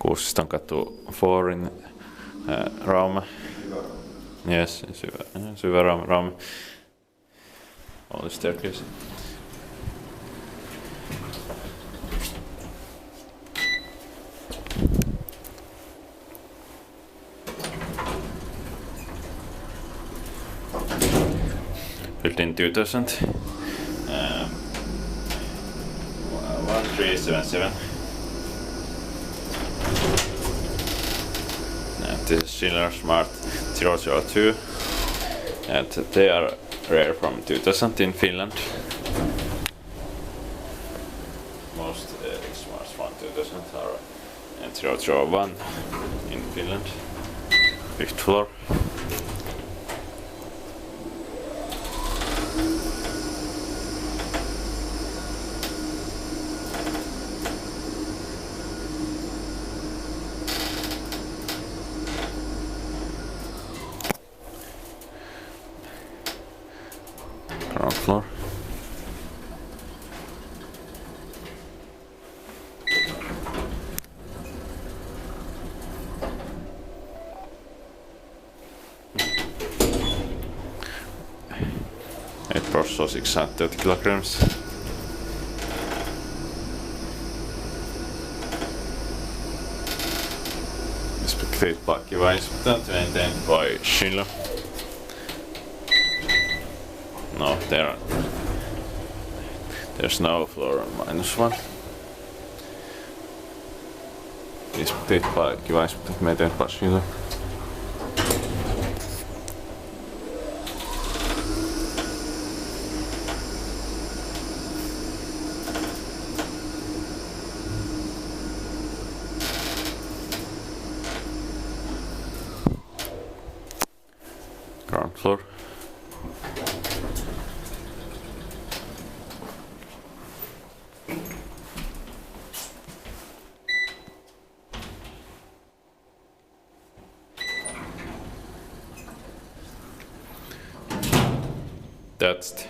Kuusistonkatu 4 in Rauma. Yes, syvä Rauma. All the staircase. Built in 2000. 1377. This is Schindler Smart 002, and they are rare from 2000 in Finland. Most Smarts from 2000 are 001 in Finland, 5th floor. Ground floor. Eight Prosso 630 kilograms. Spectate park device maintained by Schindler. No, there's no floor -1. This big device maintained by Schindler. Ground floor. That's